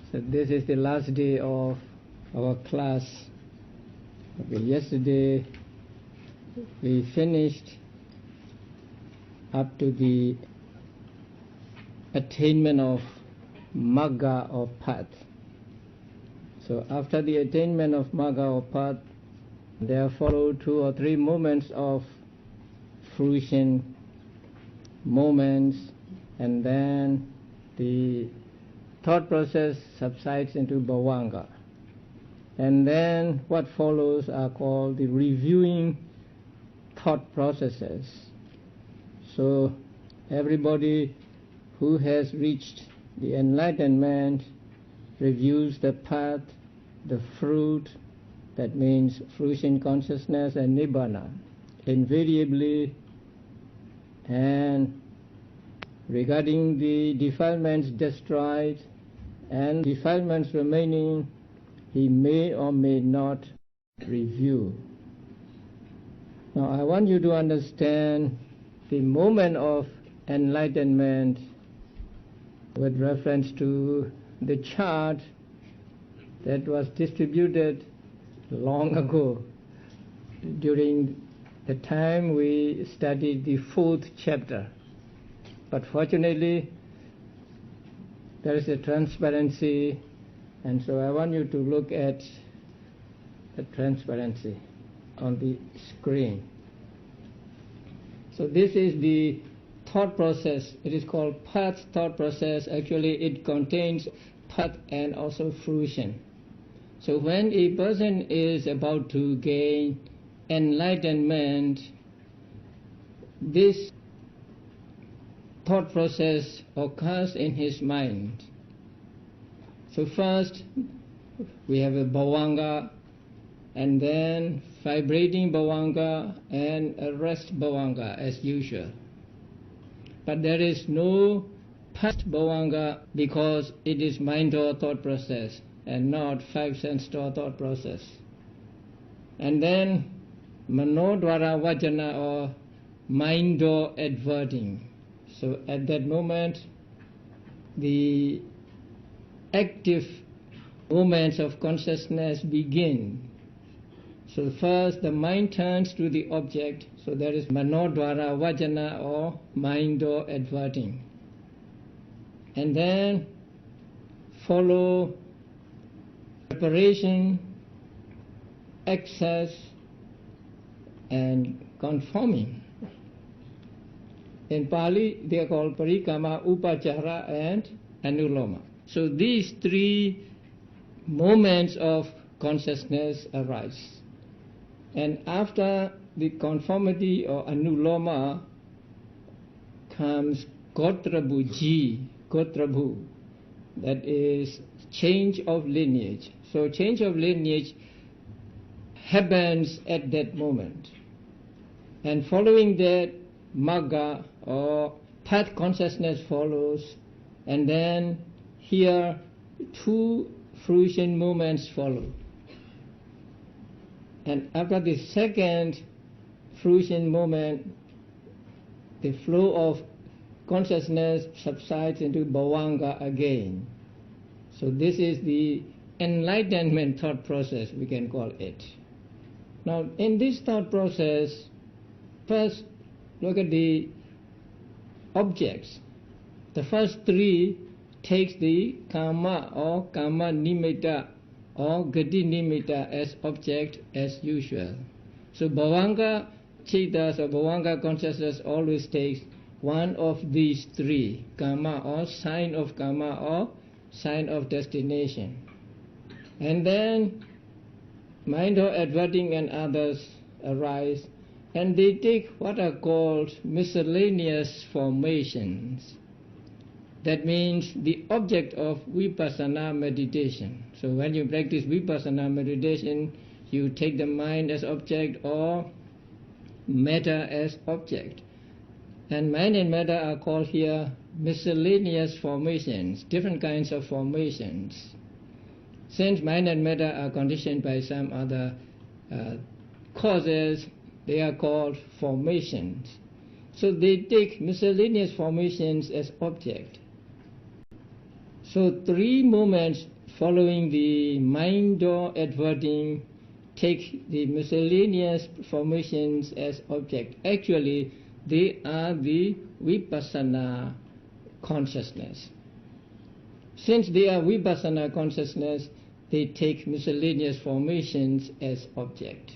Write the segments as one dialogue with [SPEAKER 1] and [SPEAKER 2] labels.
[SPEAKER 1] So this is the last day of our class. Okay, yesterday we finished up to the attainment of Magga or path. So after the attainment of Magga or path, there follow 2 or 3 moments of fruition moments, and then the thought process subsides into bhavanga. And then what follows are called the reviewing thought processes. So everybody who has reached the enlightenment reviews the path, the fruit, that means fruition consciousness and nibbana, invariably. And regarding the defilements destroyed and defilements remaining, he may or may not review. Now I want you to understand the moment of enlightenment with reference to the chart that was distributed long ago during the time we studied the 4th chapter. But fortunately there is a transparency, and so I want you to look at the transparency on the screen. So this is the thought process. It is called path thought process. Actually it contains path and also fruition. So when a person is about to gain enlightenment, this thought process occurs in his mind. So first we have a bhavanga, and then vibrating bhavanga and a rest bhavanga as usual. But there is no past bhavanga because it is mind or thought process and not 5 sense door thought process. And then manodvara vajana or mind door adverting. So at that moment the active moments of consciousness begin. So first the mind turns to the object, so there is manodvara vajana or mind door adverting. And then follow preparation, access and conforming. In Pali they are called parikama, upachara and anuloma. So these 3 moments of consciousness arise. And after the conformity or anuloma comes gotrabhu, gotrabhu, that is change of lineage. So change of lineage happens at that moment. And following that, magga or path consciousness follows, and then here 2 fruition moments follow. And after the second fruition moment, the flow of consciousness subsides into bhavanga again. So this is the enlightenment thought process, we can call it. Now in this thought process, first look at the objects. The first 3 takes the karma or karma nimitta or gati nimitta as object as usual. So bhavanga chitas or bhavanga consciousness always takes one of these 3, karma or sign of karma or sign of destination. And then mind or adverting and others arise, and they take what are called miscellaneous formations. That means the object of vipassana meditation. So when you practice vipassana meditation, you take the mind as object or matter as object. And mind and matter are called here miscellaneous formations, different kinds of formations. Since mind and matter are conditioned by some other causes, they are called formations. So they take miscellaneous formations as object. So 3 moments following the mind door adverting, take the miscellaneous formations as object. Actually, they are the vipassana consciousness. Since they are vipassana consciousness, they take miscellaneous formations as object.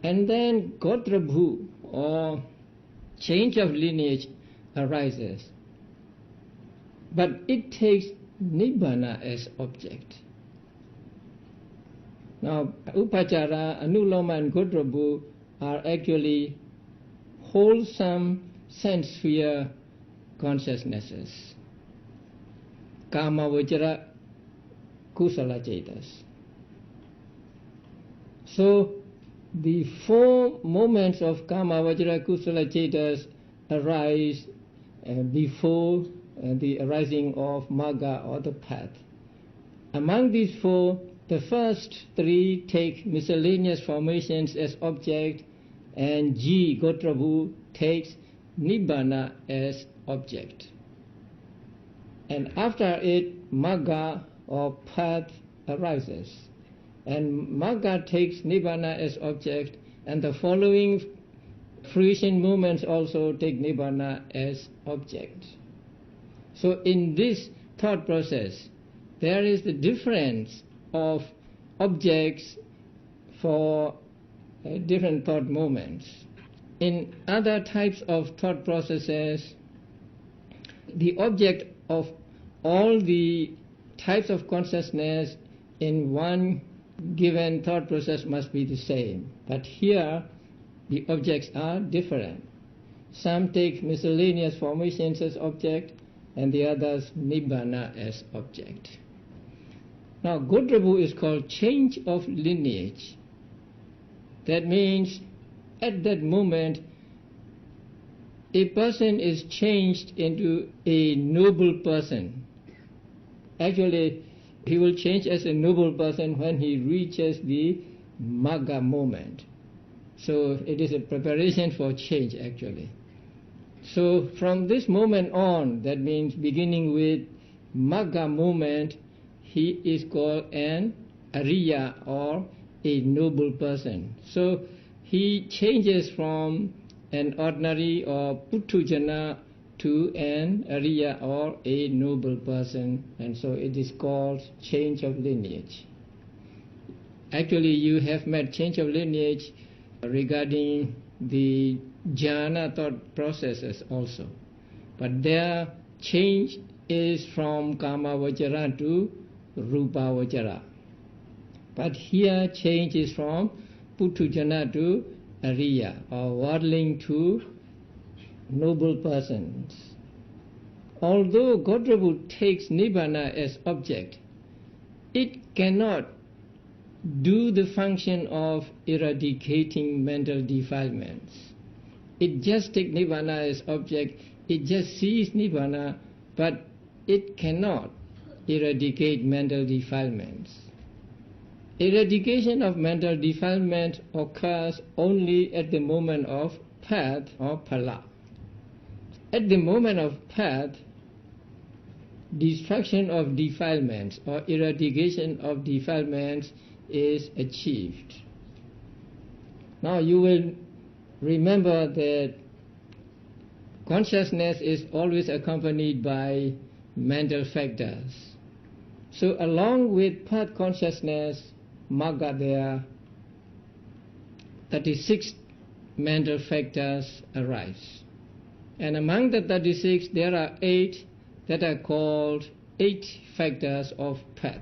[SPEAKER 1] And then Gotrabhu, or change of lineage, arises. But it takes Nibbana as object. Now, Upachara, Anuloma and Gotrabhu are actually wholesome sense sphere consciousnesses. Kama Vajra, Kusala Cetas. So, the four moments of Kama Vajra Kusala Cetas arise before the arising of Magga or the path. Among these four, the first three take miscellaneous formations as object, and G, Gotrabhu, takes Nibbana as object. And after it, Magga or path arises. And Magga takes Nibbana as object, and the following fruition movements also take Nibbana as object. So in this thought process, there is the difference of objects for different thought moments. In other types of thought processes, the object of all the types of consciousness in one given thought process must be the same. But here, the objects are different. Some take miscellaneous formations as object, and the others Nibbana as object. Now, Gotrabhu is called change of lineage. That means at that moment, a person is changed into a noble person. Actually, he will change as a noble person when he reaches the Magga moment. So it is a preparation for change actually. So from this moment on, that means beginning with Magga moment, he is called an Ariya or a noble person. So he changes from an ordinary or Puthujana to an Ariya or a noble person, and so it is called change of lineage. Actually, you have met change of lineage regarding the jhana thought processes also, but their change is from Kama Vajra to Rupa Vajra. But here change is from Puthujana to Ariya, or worldling to noble persons. Although Gotrabhu takes Nibbana as object, it cannot do the function of eradicating mental defilements. It just takes Nibbana as object, it just sees Nibbana, but it cannot eradicate mental defilements. Eradication of mental defilement occurs only at the moment of path or phala. At the moment of path, destruction of defilements or eradication of defilements is achieved. Now you will remember that consciousness is always accompanied by mental factors. So along with path consciousness, Magga, there 36 mental factors arise. And among the 36, there are 8 that are called 8 factors of path.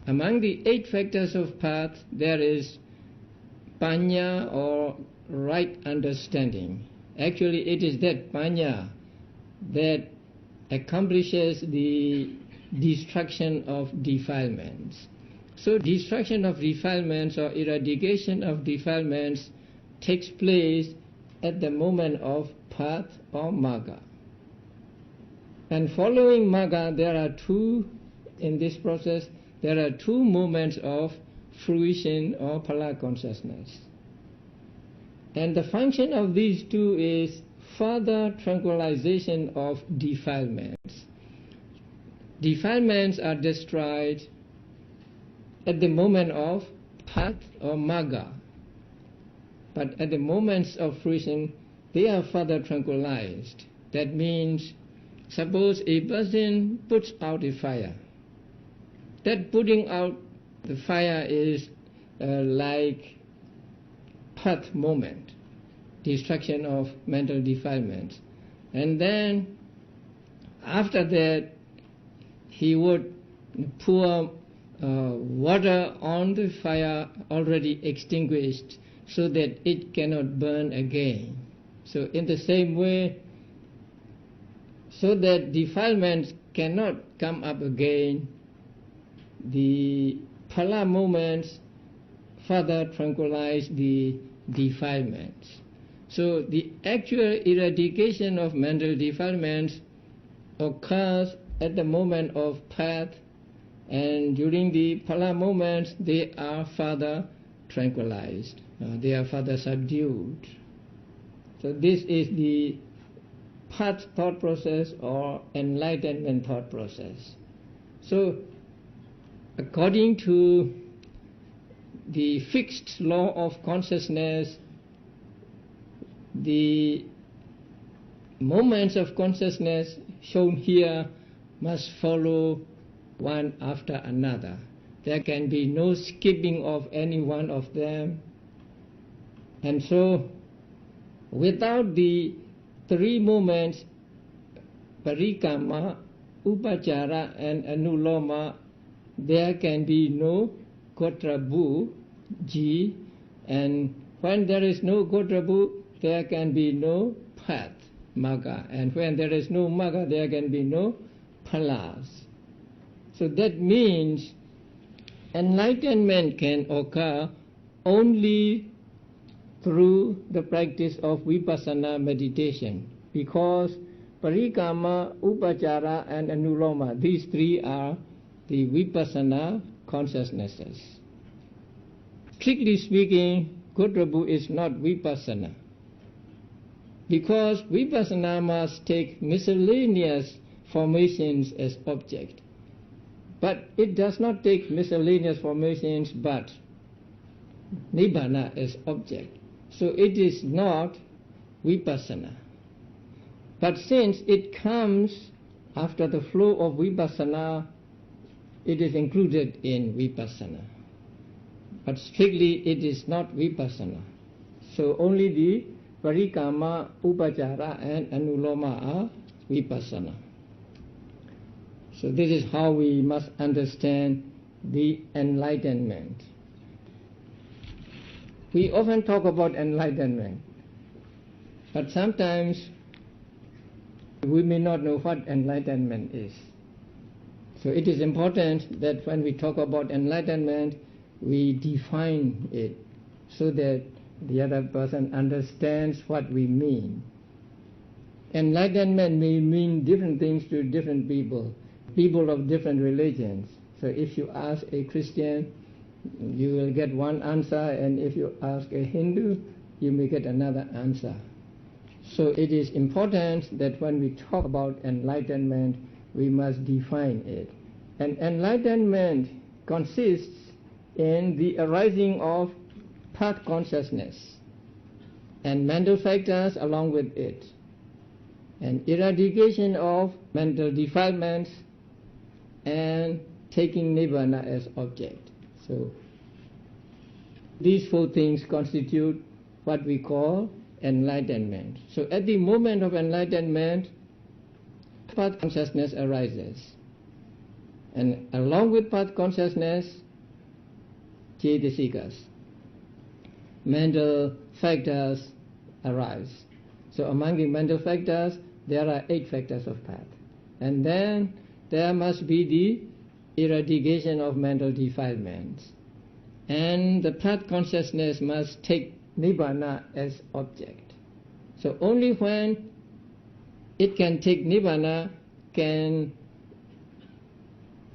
[SPEAKER 1] Among the 8 factors of path, there is panya or right understanding. Actually, it is that panya that accomplishes the destruction of defilements. So destruction of defilements or eradication of defilements takes place at the moment of path or Magga. And following Magga, there are two, in this process, there are 2 moments of fruition or phala consciousness. And the function of these 2 is further tranquilization of defilements. defilements are destroyed at the moment of path or magga. But at the moments of fruition, they are further tranquilized. That means, suppose a person puts out a fire. That putting out the fire is like path moment, destruction of mental defilements. And then after that, he would pour water on the fire already extinguished so that it cannot burn again. So in the same way, so that defilements cannot come up again, the phala moments further tranquilize the defilements. So the actual eradication of mental defilements occurs at the moment of path, and during the phala moments they are further tranquilized, they are further subdued. So this is the path thought process or enlightenment thought process. So according to the fixed law of consciousness, the moments of consciousness shown here must follow one after another. There can be no skipping of any one of them. And so, without the three moments, parikama, upachara and anuloma, there can be no gotrabu, ji, and when there is no gotrabu, there can be no path, magga, and when there is no magga, there can be no phalas. So that means enlightenment can occur only through the practice of vipassana meditation, because parikama, upachara and anuloma, these three are the vipassana consciousnesses. Strictly speaking, gotrabu is not vipassana, because vipassana must take miscellaneous formations as object. But it does not take miscellaneous formations but nibbana as object. So it is not vipassana. But since it comes after the flow of vipassana, it is included in vipassana. But strictly it is not vipassana. So only the parikama, upachara and anuloma are vipassana. So this is how we must understand the enlightenment. We often talk about enlightenment, but sometimes we may not know what enlightenment is. So it is important that when we talk about enlightenment, we define it so that the other person understands what we mean. Enlightenment may mean different things to different people of different religions. So if you ask a Christian, you will get one answer, and if you ask a Hindu, you may get another answer. So it is important that when we talk about enlightenment, we must define it. And enlightenment consists in the arising of path consciousness and mental factors along with it, and eradication of mental defilements and taking nibbana as object. So these four things constitute what we call enlightenment. So at the moment of enlightenment, path consciousness arises, and along with path consciousness, cetasikas, mental factors arise. So among the mental factors, there are 8 factors of path, and then there must be the eradication of mental defilements, and the path consciousness must take nibbana as object. So only when it can take nibbana can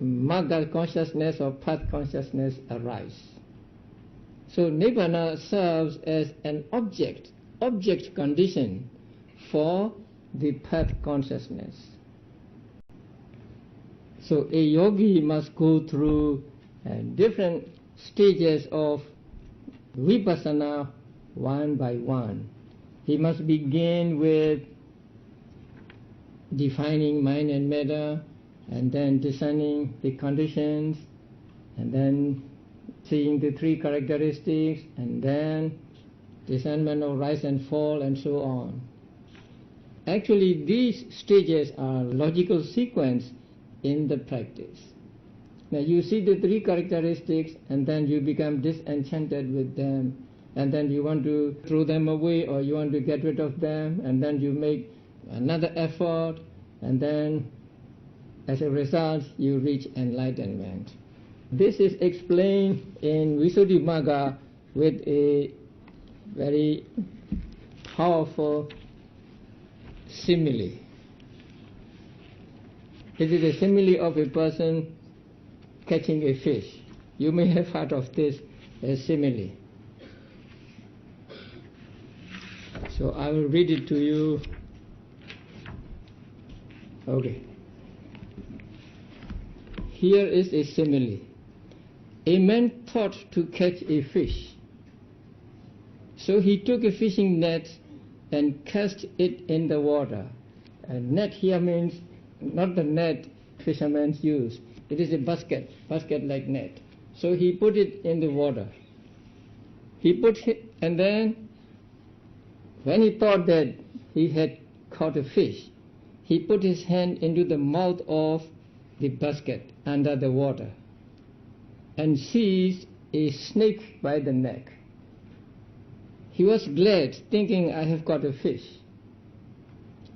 [SPEAKER 1] magga consciousness or path consciousness arise. So nibbana serves as an object condition for the path consciousness. So a yogi must go through different stages of vipassana one by one. He must begin with defining mind and matter, and then discerning the conditions, and then seeing the three characteristics, and then discernment of rise and fall, and so on. Actually, these stages are logical sequence in the practice. Now you see the three characteristics, and then you become disenchanted with them, and then you want to throw them away, or you want to get rid of them, and then you make another effort, and then as a result you reach enlightenment. This is explained in Visuddhimagga with a very powerful simile. It is a simile of a person catching a fish. You may have heard of this as simile. So I will read it to you. Okay. Here is a simile. A man thought to catch a fish. So he took a fishing net and cast it in the water. And net here means not the net fishermen use. It is a basket like net. So he put it in the water. And then when he thought that he had caught a fish, he put his hand into the mouth of the basket under the water and seized a snake by the neck. He was glad, thinking, I have caught a fish.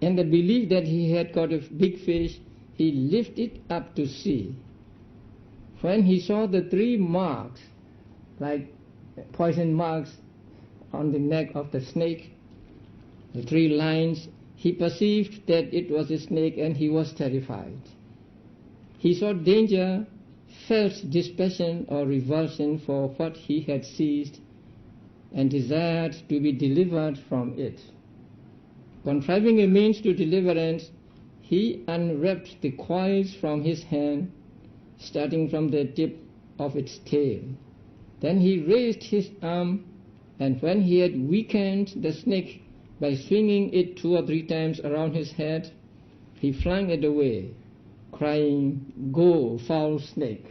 [SPEAKER 1] In the belief that he had caught a big fish, he lifted it up to see. When he saw the three marks, like poison marks on the neck of the snake, the three lines, he perceived that it was a snake, and he was terrified. He saw danger, felt dispassion or revulsion for what he had seized, and desired to be delivered from it. Contriving a means to deliverance, he unwrapped the coils from his hand, starting from the tip of its tail. Then he raised his arm, and when he had weakened the snake by swinging it 2 or 3 times around his head, he flung it away, crying, "Go, foul snake!"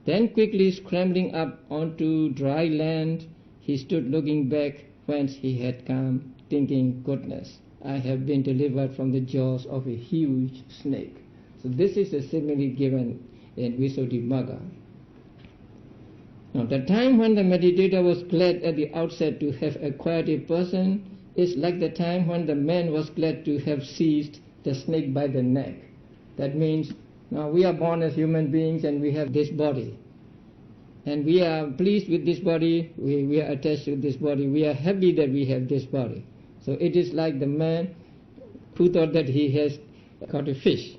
[SPEAKER 1] Then quickly scrambling up onto dry land, he stood looking back whence he had come, thinking, "Goodness, I have been delivered from the jaws of a huge snake." So this is a simile given in Visuddhimagga. Now the time when the meditator was glad at the outset to have acquired a person is like the time when the man was glad to have seized the snake by the neck. That means now we are born as human beings and we have this body. And we are pleased with this body, we are attached to this body, we are happy that we have this body. So it is like the man who thought that he has caught a fish.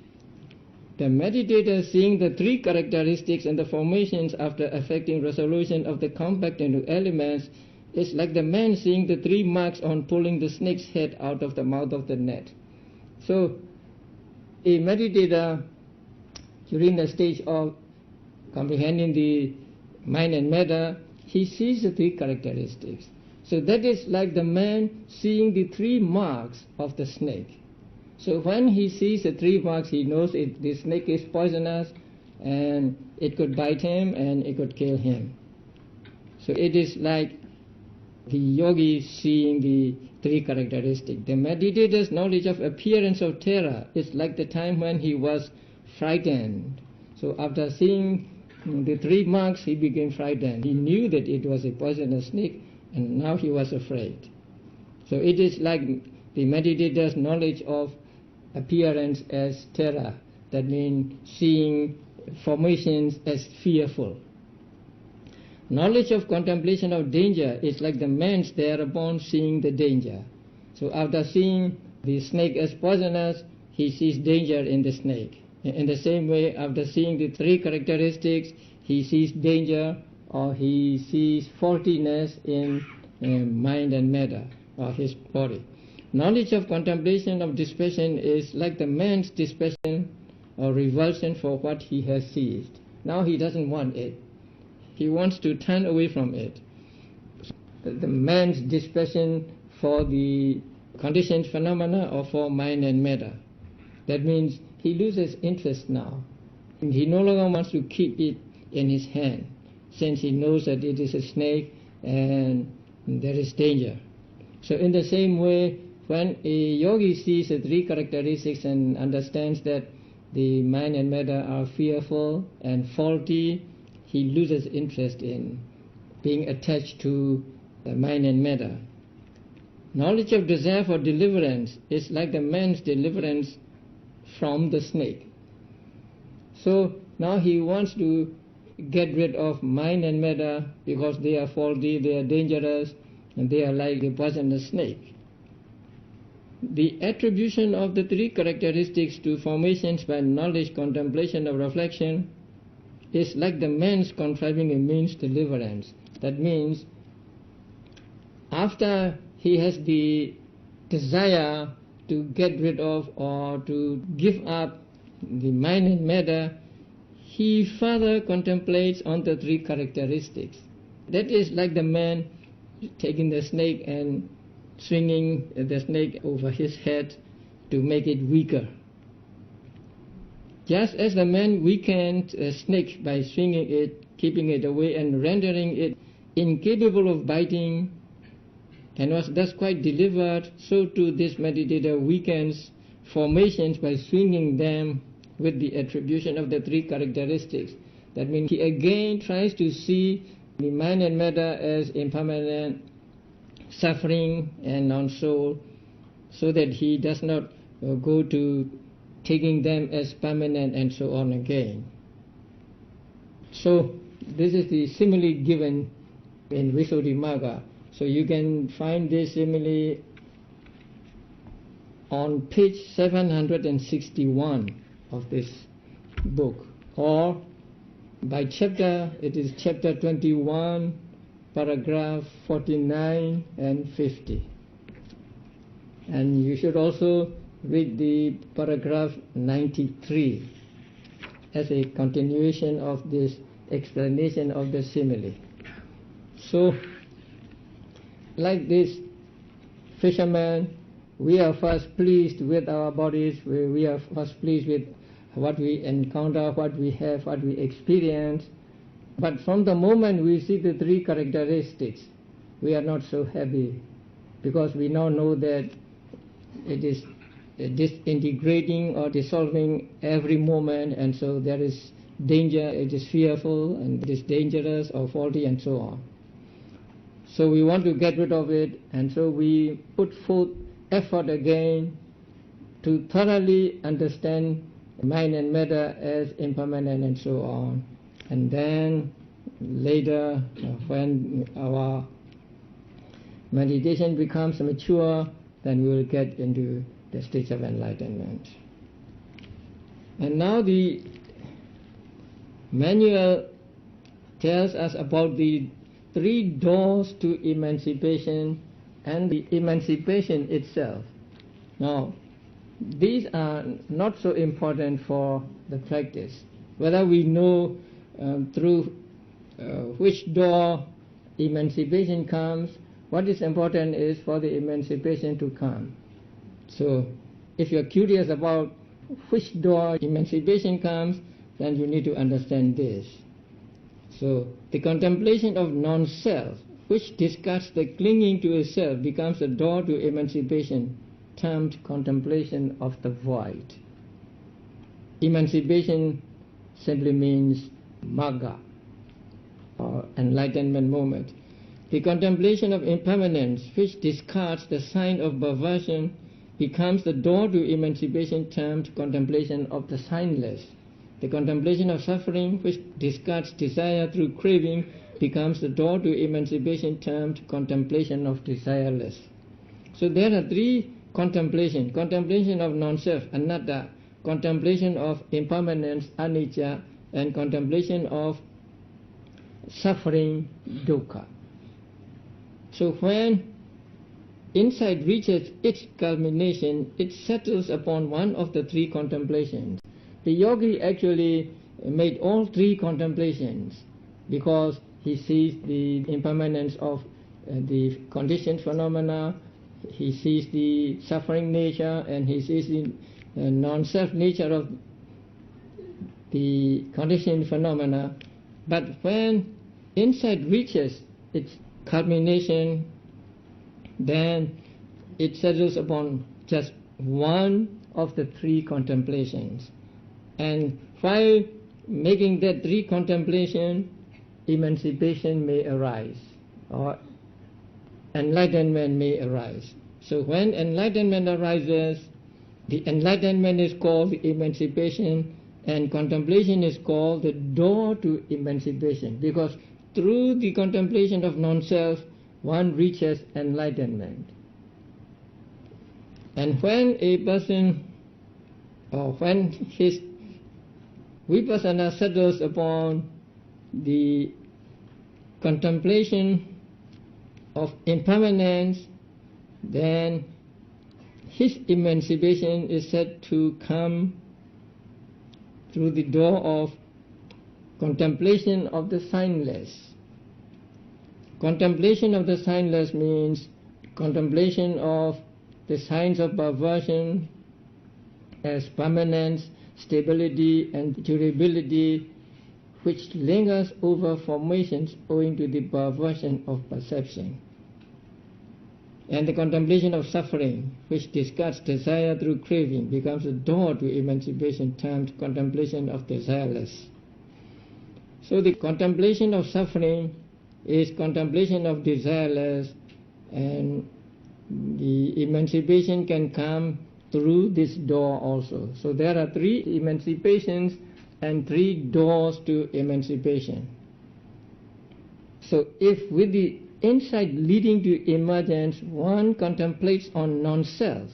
[SPEAKER 1] The meditator, seeing the 3 characteristics and the formations after effecting resolution of the compact into elements, is like the man seeing the 3 marks on pulling the snake's head out of the mouth of the net. So a meditator, during the stage of comprehending the mind and matter, he sees the 3 characteristics. So that is like the man seeing the 3 marks of the snake. So when he sees the 3 marks, he knows the snake is poisonous and it could bite him and it could kill him. So it is like the yogi seeing the 3 characteristics. The meditator's knowledge of appearance of terror is like the time when he was frightened. So after seeing the 3 marks, he became frightened. He knew that it was a poisonous snake, and now he was afraid. So it is like the meditator's knowledge of appearance as terror. That means seeing formations as fearful. Knowledge of contemplation of danger is like the man's thereupon seeing the danger. So after seeing the snake as poisonous, he sees danger in the snake. In the same way, after seeing the 3 characteristics, he sees danger or he sees faultiness in mind and matter or his body. Knowledge of contemplation of dispassion is like the man's dispassion or revulsion for what he has seized. Now he doesn't want it. He wants to turn away from it. The man's dispassion for the conditioned phenomena or for mind and matter. That means he loses interest now. He no longer wants to keep it in his hand, since he knows that it is a snake and there is danger. So in the same way, when a yogi sees the three characteristics and understands that the mind and matter are fearful and faulty, he loses interest in being attached to the mind and matter. Knowledge of desire for deliverance is like the man's deliverance from the snake. So now he wants to get rid of mind and matter because they are faulty, they are dangerous, and they are like a poisonous snake. The attribution of the three characteristics to formations by knowledge, contemplation, or reflection is like the man's contriving a means deliverance. That means after he has the desire to get rid of or to give up the mind and matter, he further contemplates on the three characteristics. That is like the man taking the snake and swinging the snake over his head to make it weaker. Just as the man weakened a snake by swinging it, keeping it away and rendering it incapable of biting, and was thus quite delivered, so too this meditator weakens formations by swinging them with the attribution of the three characteristics. That means he again tries to see the mind and matter as impermanent, suffering and non-soul, so that he does not go to taking them as permanent and so on again. So this is the simile given in Visuddhimagga. So you can find this simile on page 761 of this book, or by chapter, it is chapter 21, paragraph 49 and 50. And you should also read the paragraph 93 as a continuation of this explanation of the simile. So, like this fisherman, we are first pleased with our bodies, we are first pleased with what we encounter, what we have, what we experience. But from the moment we see the three characteristics, we are not so happy, because we now know that it is disintegrating or dissolving every moment, and so there is danger, it is fearful, and it is dangerous or faulty, and so on. So we want to get rid of it, and so we put forth effort again to thoroughly understand mind and matter as impermanent and so on. And then later, when our meditation becomes mature, then we will get into the stage of enlightenment. And now the manual tells us about the three doors to emancipation and the emancipation itself. Now, these are not so important for the practice. Whether we know through which door emancipation comes, what is important is for the emancipation to come. So, if you're curious about which door emancipation comes, then you need to understand this. So, the contemplation of non-self, which discards the clinging to a self, becomes the door to emancipation, termed contemplation of the void. Emancipation simply means magga, or enlightenment moment. The contemplation of impermanence, which discards the sign of perversion, becomes the door to emancipation, termed contemplation of the signless. The contemplation of suffering, which discards desire through craving, becomes the door to emancipation, termed contemplation of desireless. So there are three contemplation: contemplation of non-self, anatta; contemplation of impermanence, anicca; and contemplation of suffering, dukkha. So when insight reaches its culmination, it settles upon one of the three contemplations. the yogi actually made all three contemplations because he sees the impermanence of the conditioned phenomena, he sees the suffering nature, and he sees the non-self nature of the conditioned phenomena. But when insight reaches its culmination, then it settles upon just one of the three contemplations. And while making that three contemplation, emancipation may arise, or enlightenment may arise. So when enlightenment arises, the enlightenment is called emancipation, and contemplation is called the door to emancipation, because through the contemplation of non-self, one reaches enlightenment. And when a person, or when his vipassana settles upon the contemplation of impermanence, then his emancipation is said to come through the door of contemplation of the signless. Contemplation of the signless means contemplation of the signs of perversion as permanence, stability and durability, which lingers over formations owing to the perversion of perception. And the contemplation of suffering, which discards desire through craving, becomes a door to emancipation, termed contemplation of desireless. So the contemplation of suffering is contemplation of desireless, and the emancipation can come through this door also. So there are three emancipations and three doors to emancipation. So if with the insight leading to emergence one contemplates on non-self,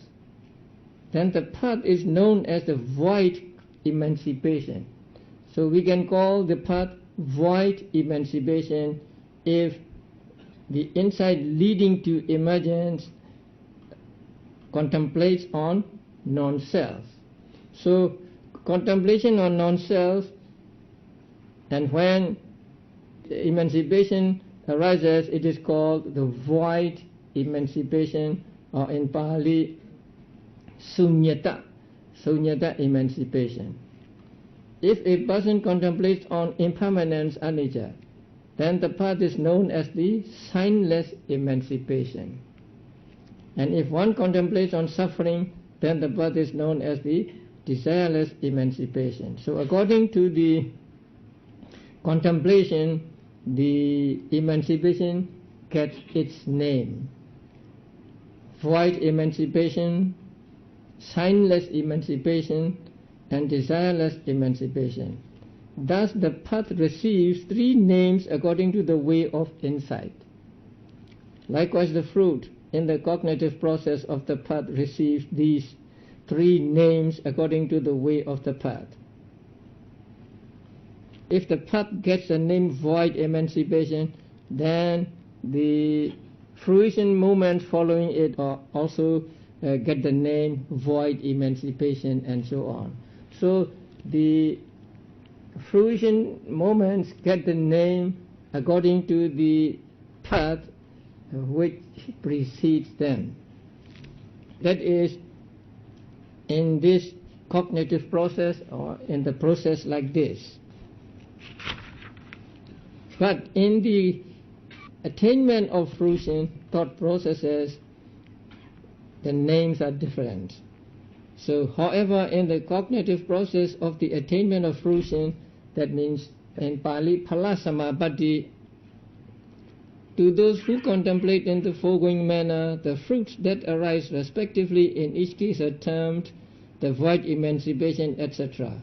[SPEAKER 1] then the path is known as the void emancipation. So we can call the path void emancipation if the insight leading to emergence contemplates on non-self. So contemplation on non-self, and when emancipation arises, it is called the void emancipation, or in Pali, sunyata emancipation. If a person contemplates on impermanence, anicca, then the path is known as the signless emancipation. And if one contemplates on suffering, then the path is known as the desireless emancipation. So according to the contemplation, the emancipation gets its name: void emancipation, signless emancipation, and desireless emancipation. Thus the path receives three names according to the way of insight. Likewise the fruit in the cognitive process of the path receives these three names according to the way of the path. If the path gets the name void emancipation, then the fruition moments following it also get the name void emancipation, and so on. So the fruition moments get the name according to the path which precedes them. That is, in this cognitive process, or in the process like this. But in the attainment of fruition thought processes, the names are different. So however, in the cognitive process of the attainment of fruition, that means in Pali, phalasamappatti, to those who contemplate in the foregoing manner, the fruits that arise respectively in each case are termed the void emancipation, etc.,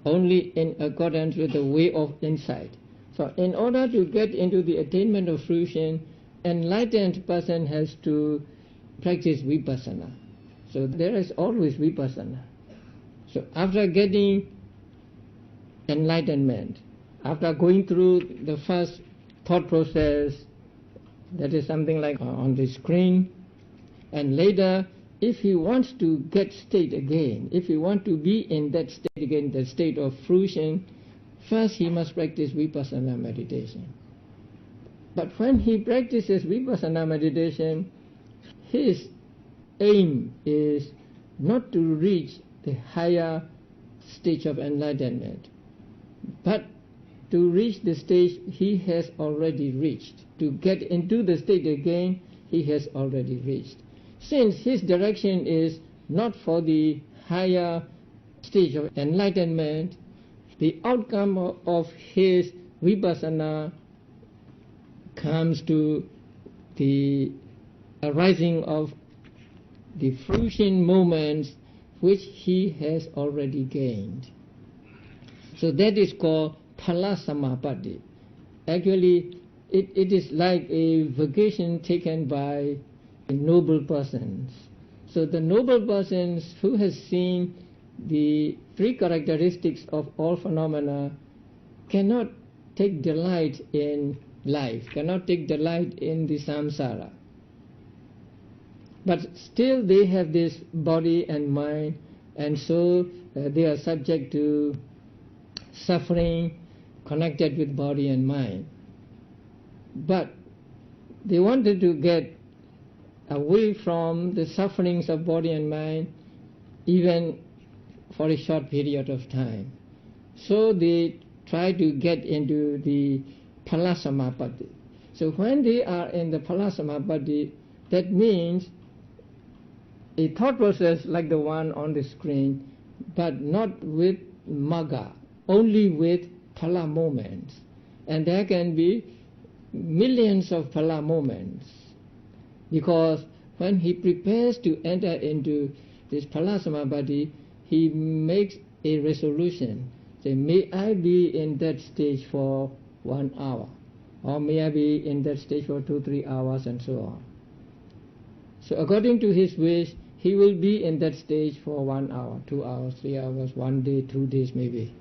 [SPEAKER 1] only in accordance with the way of insight. So in order to get into the attainment of fruition, enlightened person has to practice vipassana. So there is always vipassana. So after getting enlightenment, after going through the first thought process, that is something like on the screen, and later if he wants to get state again, if he wants to be in that state again, the state of fruition, first he must practice vipassana meditation. But when he practices vipassana meditation, his aim is not to reach the higher stage of enlightenment, but to reach the stage he has already reached. To get into the state again, he has already reached. Since his direction is not for the higher stage of enlightenment, the outcome of his vipassana comes to the arising of the fruition moments which he has already gained. So that is called phala samapatti. Actually, it is like a vacation taken by noble persons. So the noble persons who has seen the three characteristics of all phenomena cannot take delight in life, cannot take delight in the samsara. But still they have this body and mind, and so they are subject to suffering connected with body and mind. But they wanted to get away from the sufferings of body and mind even for a short period of time. So they try to get into the phala samapatti. So when they are in the phala samapatti, that means a thought process like the one on the screen, but not with magga, only with phala moments. And there can be millions of phala moments, because when he prepares to enter into this phala samapatti, he makes a resolution. Say, may I be in that stage for 1 hour, or may I be in that stage for 2-3 hours, and so on. So according to his wish, he will be in that stage for 1 hour, 2 hours, 3 hours, 1 day, 2 days maybe.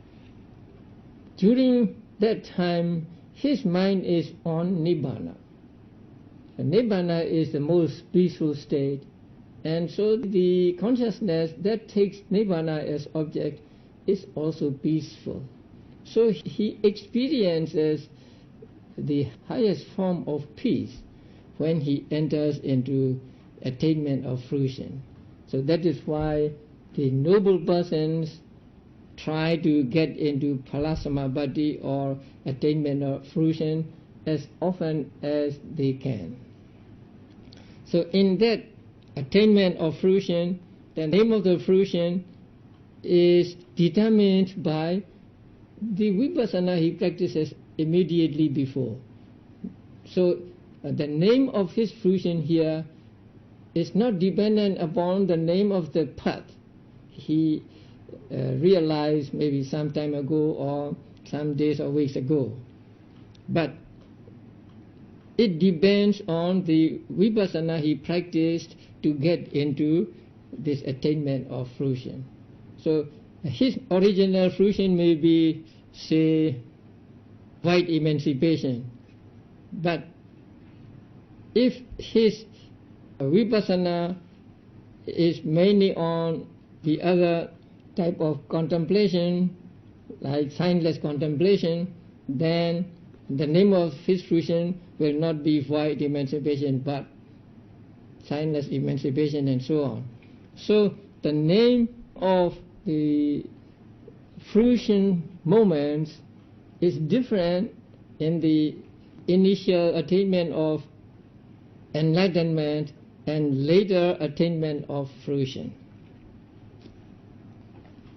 [SPEAKER 1] During that time, his mind is on nibbana. And nibbana is the most peaceful state, and so the consciousness that takes nibbana as object is also peaceful. So he experiences the highest form of peace when he enters into attainment of fruition. So that is why the noble persons try to get into phala samapatti or attainment of fruition as often as they can. So in that attainment of fruition, the name of the fruition is determined by the vipassana he practices immediately before. So the name of his fruition here is not dependent upon the name of the path he realized maybe some time ago or some days or weeks ago, but it depends on the vipassana he practiced to get into this attainment of fruition. So his original fruition may be, say, white emancipation, but if his vipassana is mainly on the other type of contemplation, like signless contemplation, then the name of his fruition will not be white emancipation, but signless emancipation, and so on. So the name of the fruition moments is different in the initial attainment of enlightenment and later attainment of fruition.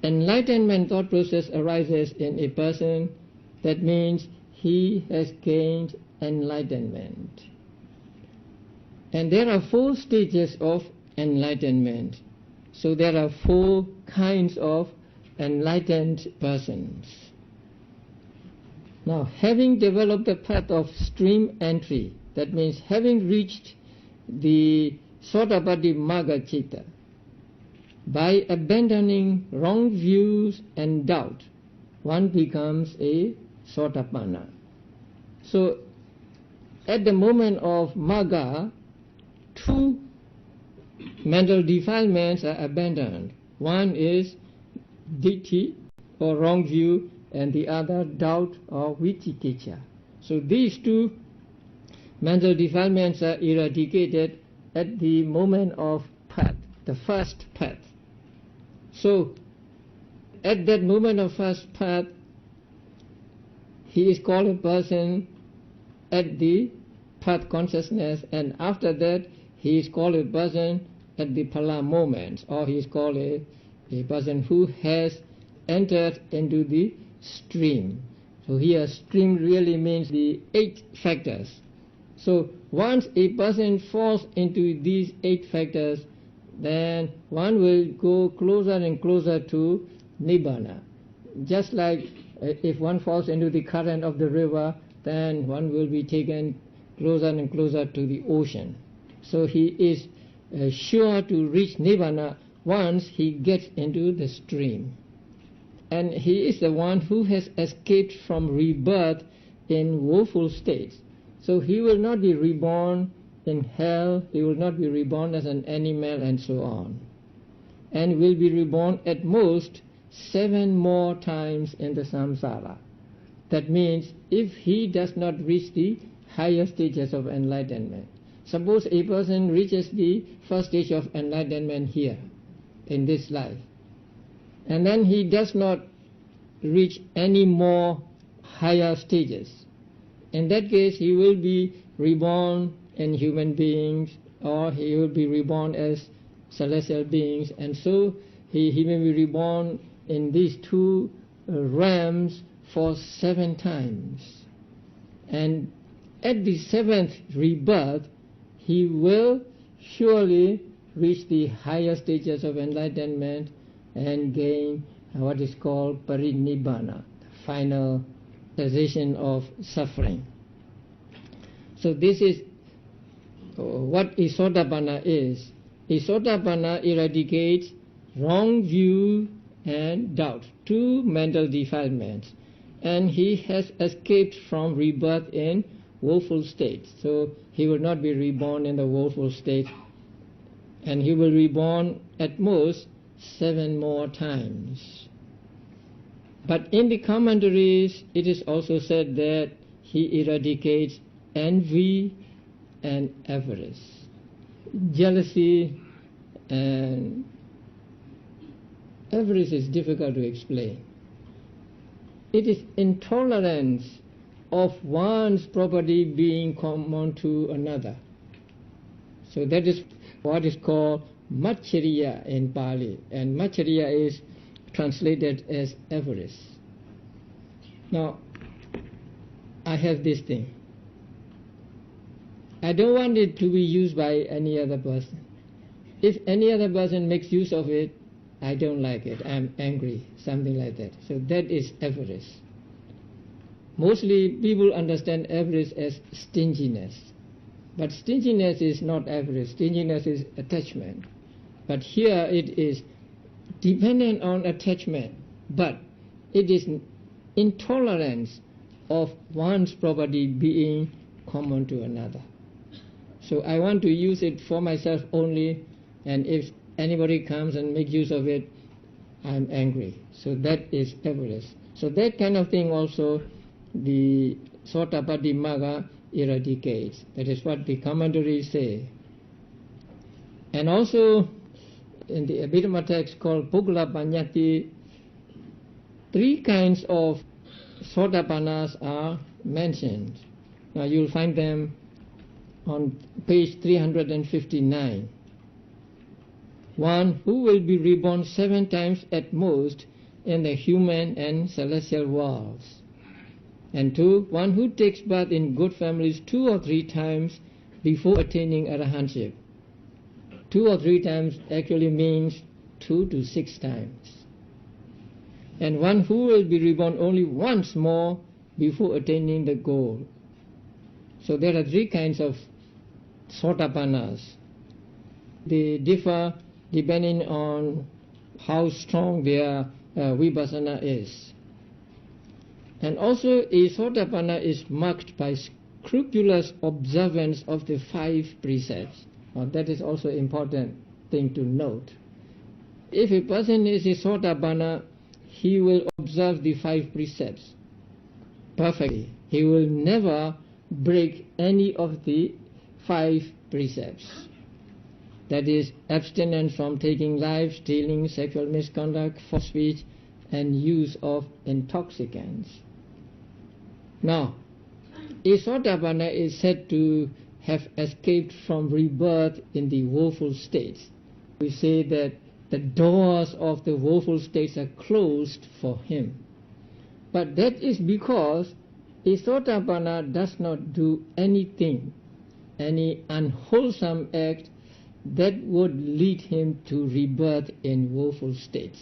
[SPEAKER 1] Enlightenment thought process arises in a person, that means he has gained enlightenment. And there are 4 stages of enlightenment. So there are 4 kinds of enlightened persons. Now, having developed the path of stream entry, that means having reached the Sotapaddi Magga Citta, by abandoning wrong views and doubt, one becomes a Sotapanna. So, at the moment of Magga, 2 mental defilements are abandoned. One is ditthi or wrong view, and the other doubt or vicikiccha. So these two mental defilements are eradicated at the moment of path, the first path. So at that moment of first path, he is called a person at the path consciousness, and after that he is called a person at the phala moment, or he is called a person who has entered into the stream. So here stream really means the 8 factors. So once a person falls into these 8 factors, then one will go closer and closer to Nibbana. Just like if one falls into the current of the river, then one will be taken closer and closer to the ocean. So he is sure to reach Nibbana once he gets into the stream. And he is the one who has escaped from rebirth in woeful states. So he will not be reborn in hell, he will not be reborn as an animal and so on. And will be reborn at most 7 more times in the samsara. That means if he does not reach the higher stages of enlightenment. Suppose a person reaches the first stage of enlightenment here, in this life, and then he does not reach any more higher stages. In that case, he will be reborn in human beings, or he will be reborn as celestial beings, and so he may be reborn in these 2 realms for 7 times. And at the 7th rebirth, he will surely reach the higher stages of enlightenment and gain what is called parinibbana, the final cessation of suffering. So this is what a Sotapanna is. A Sotapanna eradicates wrong view and doubt, 2 mental defilements, and he has escaped from rebirth in woeful states. So he will not be reborn in the woeful state, and he will reborn at most 7 more times. But in the commentaries, it is also said that he eradicates envy and avarice, jealousy, and avarice is difficult to explain. It is intolerance of one's property being common to another. So that is what is called Maccariya in Pali, and Maccariya is translated as avarice. Now, I have this thing. I don't want it to be used by any other person. If any other person makes use of it, I don't like it, I'm angry, something like that. So that is avarice. Mostly people understand avarice as stinginess. But stinginess is not avarice, stinginess is attachment. But here it is dependent on attachment, but it is intolerance of one's property being common to another. So I want to use it for myself only, and if anybody comes and makes use of it, I'm angry. So that is avarice. So that kind of thing also the Sotapatti Magga eradicates. That is what the commentaries say. And also in the Abhidhamma text called Puggala Paññatti, 3 kinds of Sotapannas are mentioned. Now you'll find them on page 359. 1 who will be reborn 7 times at most in the human and celestial worlds. And 2, one who takes birth in good families 2 or 3 times before attaining arahantship. 2 or 3 times actually means 2 to 6 times. And 1 who will be reborn only once more before attaining the goal. So there are 3 kinds of Sotapannas. They differ depending on how strong their vipassana is. And also a Sotapanna is marked by scrupulous observance of the 5 precepts. That is also important. thing to note. If a person is a Sotapanna, he will observe the 5 precepts perfectly. He will never break any of the 5 precepts. That is, abstinence from taking life, stealing, sexual misconduct, false speech, and use of intoxicants. Now, a Sotapanna is said to have escaped from rebirth in the woeful states. We say that the doors of the woeful states are closed for him. But that is because a Sotapanna does not do anything, any unwholesome act that would lead him to rebirth in woeful states.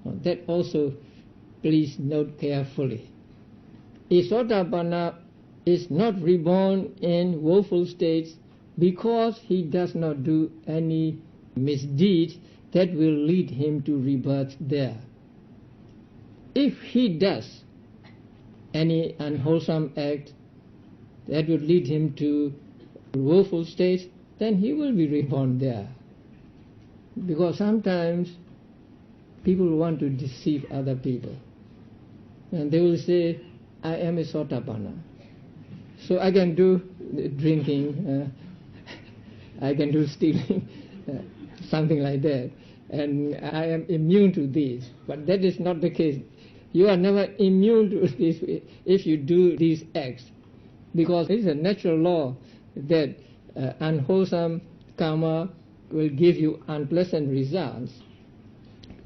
[SPEAKER 1] Now, that also please note carefully. A Sotapanna is not reborn in woeful states because he does not do any misdeed that will lead him to rebirth there. If he does any unwholesome act that would lead him to woeful states, then he will be reborn there. Because sometimes people want to deceive other people. And they will say, I am a Sotapanna. So I can do drinking, I can do stealing, something like that. And I am immune to this. But that is not the case. You are never immune to this if you do these acts. Because it is a natural law that unwholesome karma will give you unpleasant results.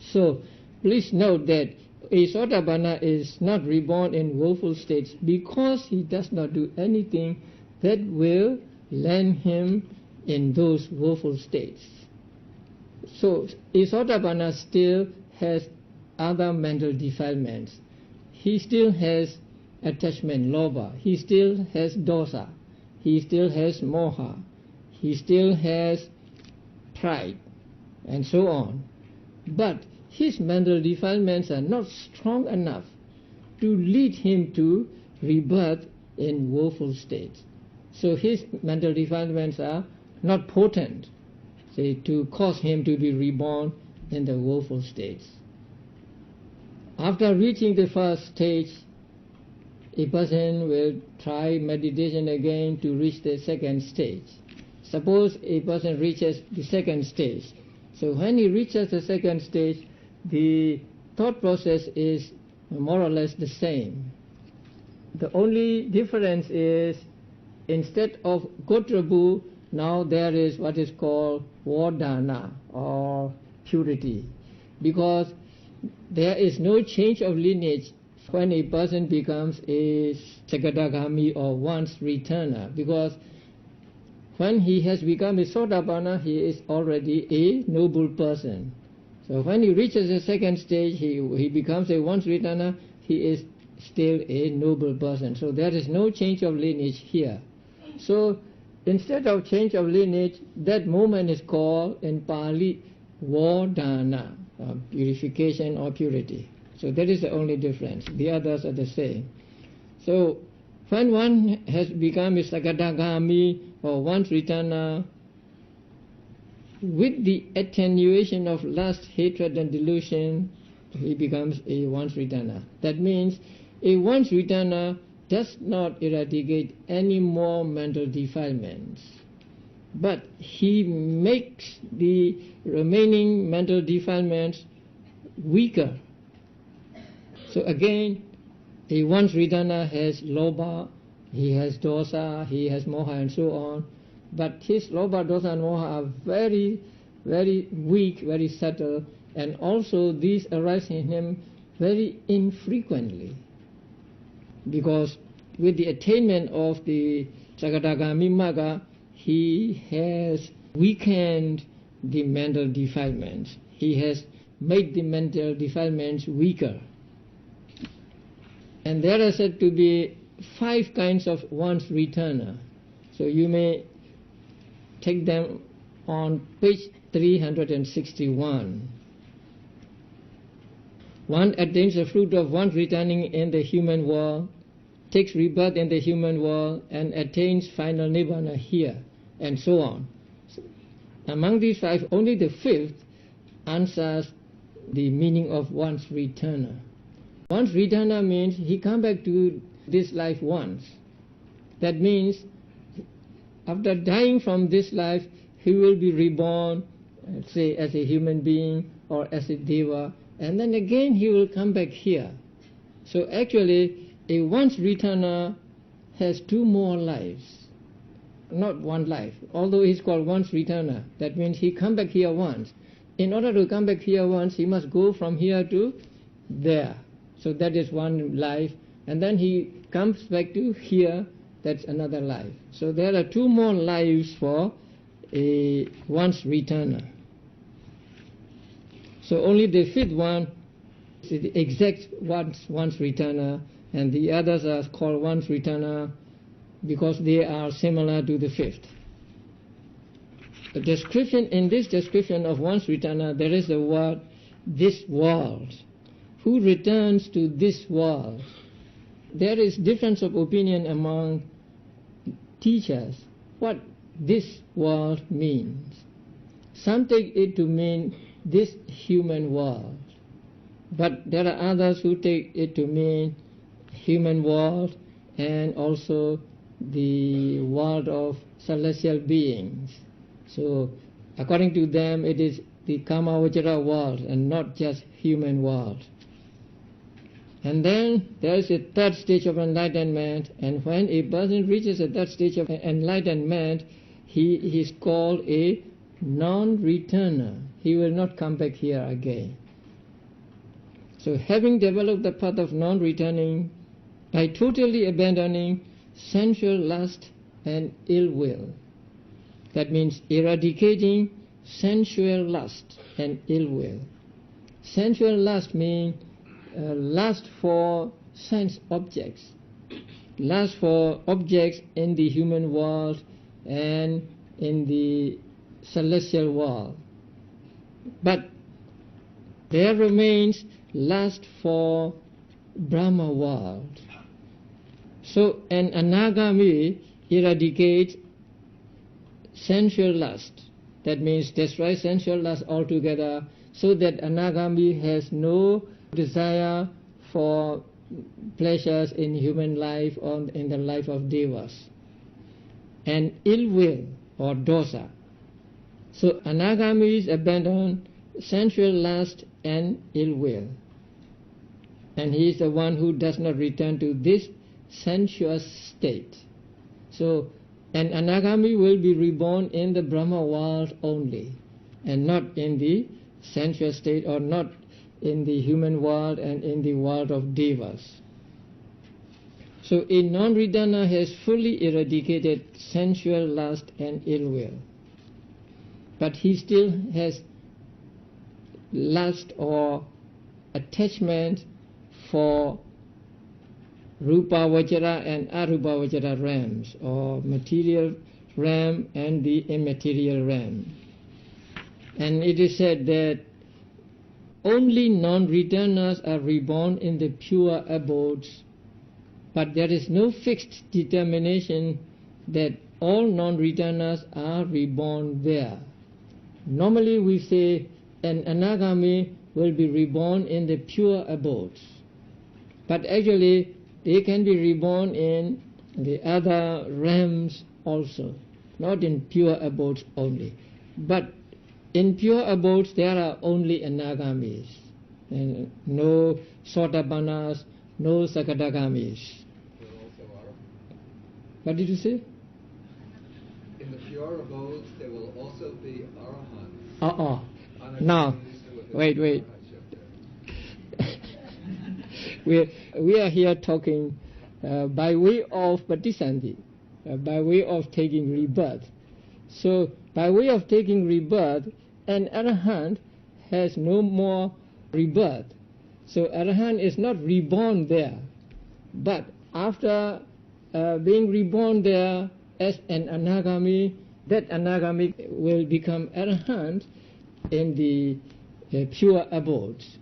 [SPEAKER 1] So please note that a Sotapanna is not reborn in woeful states because he does not do anything that will land him in those woeful states. So a Sotapanna still has other mental defilements. He still has attachment, lobha. He still has dosa. He still has moha. He still has pride, and so on. But his mental defilements are not strong enough to lead him to rebirth in woeful states. So his mental defilements are not potent, say, to cause him to be reborn in the woeful states. After reaching the first stage, a person will try meditation again to reach the second stage. Suppose a person reaches the second stage. So when he reaches the second stage, the thought process is more or less the same. The only difference is, instead of Gotrabu, now there is what is called Vardhana, or purity. Because there is no change of lineage when a person becomes a Sakadagami or once returner. Because when he has become a Sotapanna, he is already a noble person. So when he reaches the second stage, he becomes a once returner, he is still a noble person. So there is no change of lineage here. So instead of change of lineage, that moment is called in Pali Vardhana, purification or purity. So that is the only difference. The others are the same. So when one has become a Sakadagami or once returner, with the attenuation of lust, hatred and delusion, he becomes a once returner. That means a once returner does not eradicate any more mental defilements, but he makes the remaining mental defilements weaker. So again, a once returner has lobha, he has dosa, he has moha and so on, but his lobha, dosa and moha are very, very weak, very subtle, and also these arise in him very infrequently. Because with the attainment of the Sakadagami Magga, he has weakened the mental defilements. He has made the mental defilements weaker. And there are said to be 5 kinds of once returner. So you may take them on page 361. One attains the fruit of once returning in the human world, takes rebirth in the human world, and attains final nibbana here, and so on. Among these five, only the fifth answers the meaning of once returner. Once returner means he come back to this life once. That means after dying from this life, he will be reborn, say as a human being or as a deva, and then again he will come back here. So actually, a once returner has two more lives, not one life. Although he's called once returner, that means he come back here once. In order to come back here once, he must go from here to there. So that is one life, and then he comes back to here, that's another life. So there are two more lives for a once returner. So only the fifth one is the exact once returner, and the others are called once returner because they are similar to the fifth. The description, in this description of once returner, there is the word this world. Who returns to this world? There is difference of opinion among teachers what this world means. Some take it to mean this human world, but there are others who take it to mean human world and also the world of celestial beings. So according to them, it is the Kamavajara world and not just human world. And then there is a third stage of enlightenment, and when a person reaches a third stage of enlightenment, he is called a non-returner. He will not come back here again. So having developed the path of non-returning, by totally abandoning sensual lust and ill will, that means eradicating sensual lust and ill will. Sensual lust means lust for sense objects, lust for objects in the human world and in the celestial world. But there remains lust for Brahma world. So an anagami eradicates sensual lust. That means destroy sensual lust altogether, so that anagami has no desire for pleasures in human life or in the life of devas. And ill will or dosa. So anagamis abandon sensual lust and ill will. And he is the one who does not return to this sensuous state. So an anagami will be reborn in the Brahma world only, and not in the sensuous state, or not in the human world and in the world of devas. So a non-returner has fully eradicated sensual lust and ill will, but he still has lust or attachment for Rupa Vajra and Arupa Vajra realms, or material realm and the immaterial realm. And it is said that only non-returners are reborn in the pure abodes, but there is no fixed determination that all non-returners are reborn there. Normally we say an anagami will be reborn in the pure abodes, but actually they can be reborn in the other realms also, not in pure abodes only. But in pure abodes there are only anagamis, and no sotapannas, no sakadagamis. What did you say?
[SPEAKER 2] In the pure abodes there will also be arahants.
[SPEAKER 1] Now, wait. We are here talking by way of patisanti, by way of taking rebirth. So by way of taking rebirth, an arahant has no more rebirth. So arahant is not reborn there, but after being reborn there as an anagami, that anagami will become arahant in the pure abodes.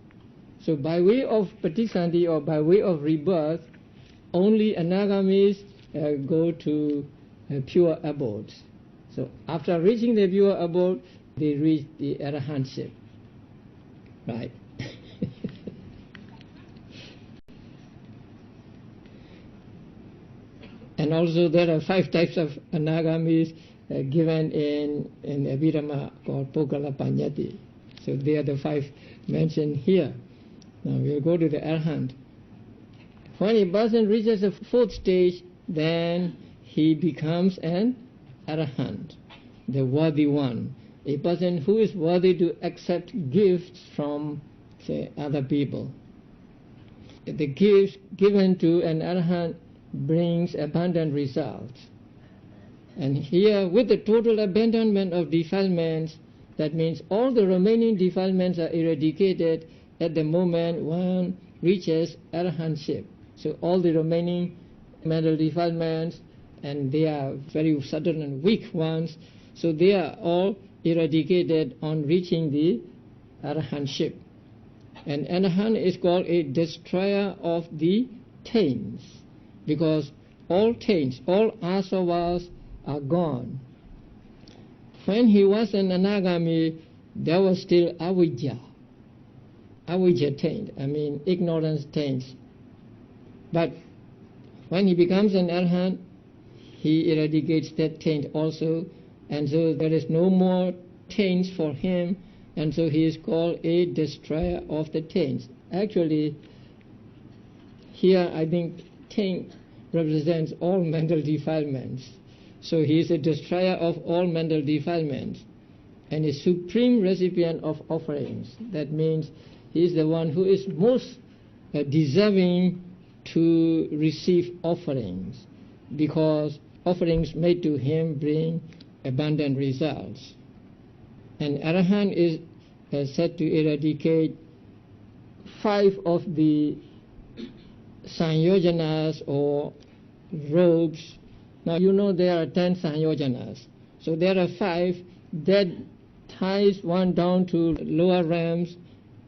[SPEAKER 1] So by way of patisanti, or by way of rebirth, only anagamis go to pure abodes. So after reaching the pure abode, they reach the arahantship. Right? And also there are 5 types of anagamis given in Abhidhamma called Pokala Panyati. So they are the 5 mentioned here. Now we'll go to the arahant. When a person reaches the 4th stage, then he becomes an arahant, the worthy one, a person who is worthy to accept gifts from, say, other people. The gifts given to an arahant brings abundant results. And here, with the total abandonment of defilements, that means all the remaining defilements are eradicated at the moment one reaches arahantship. So all the remaining mental defilements, and they are very sudden and weak ones, so they are all eradicated on reaching the arahantship. And arahant is called a destroyer of the taints, because all taints, all asavas are gone. When he was an anagami, there was still avijja taint, ignorance taints. But when he becomes an arahant, he eradicates that taint also, and so there is no more taints for him, and so he is called a destroyer of the taints. Actually, here I think taint represents all mental defilements. So he is a destroyer of all mental defilements and a supreme recipient of offerings. That means he is the one who is most deserving to receive offerings, because offerings made to him bring abundant results. And arahant is said to eradicate 5 of the sanyojanas or robes. Now you know there are 10 sanyojanas. So there are 5 that ties one down to lower realms,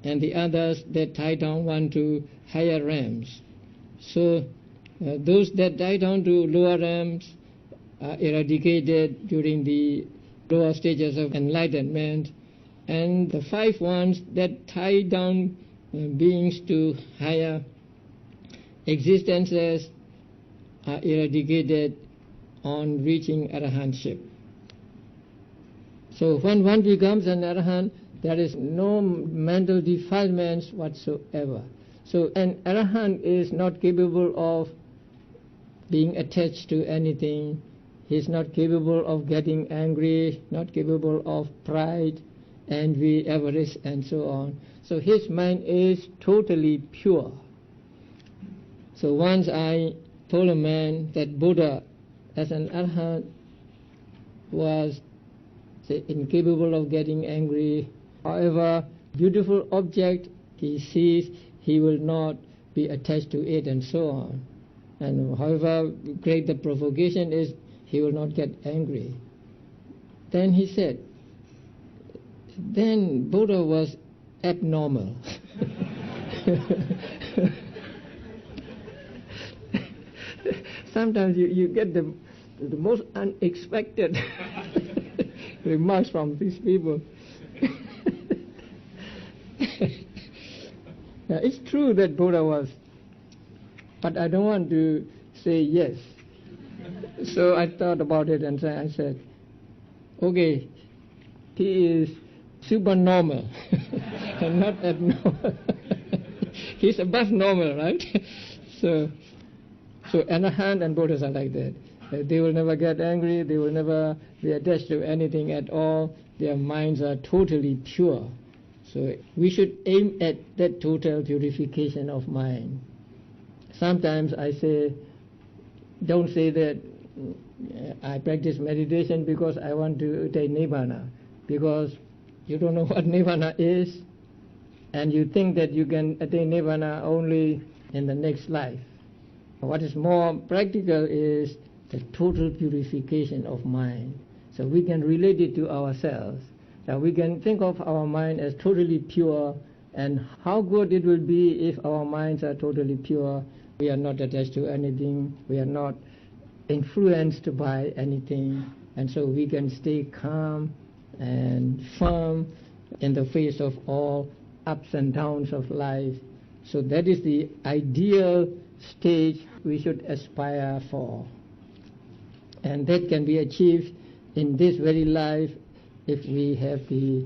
[SPEAKER 1] and the others that tie down one to higher realms. So those that tie down to lower realms are eradicated during the lower stages of enlightenment, and the 5 ones that tie down beings to higher existences are eradicated on reaching arahantship. So when one becomes an arahant, there is no mental defilements whatsoever. So an arahant is not capable of being attached to anything. He is not capable of getting angry, not capable of pride, envy, avarice, and so on. So his mind is totally pure. So once I told a man that Buddha, as an arahant, was incapable of getting angry. However, beautiful object he sees, he will not be attached to it, and so on. And however great the provocation is, he will not get angry. Then he said, then Buddha was abnormal. Sometimes you get the most unexpected remarks from these people. Now, it's true that Buddha was, but I don't want to say yes. So I thought about it, and I said, okay, he is supernormal and not abnormal. He's above normal, right? So arahant and Buddhas are like that. They will never get angry, they will never be attached to anything at all. Their minds are totally pure. So we should aim at that total purification of mind. Sometimes I say, don't say that I practice meditation because I want to attain Nibbana, because you don't know what Nibbana is, and you think that you can attain Nibbana only in the next life. What is more practical is the total purification of mind. So we can relate it to ourselves. Now we can think of our mind as totally pure, and how good it will be if our minds are totally pure. We are not attached to anything, we are not influenced by anything, and so we can stay calm and firm in the face of all ups and downs of life. So that is the ideal stage we should aspire for. And that can be achieved in this very life if we have the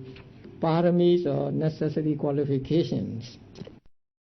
[SPEAKER 1] paramis or necessary qualifications.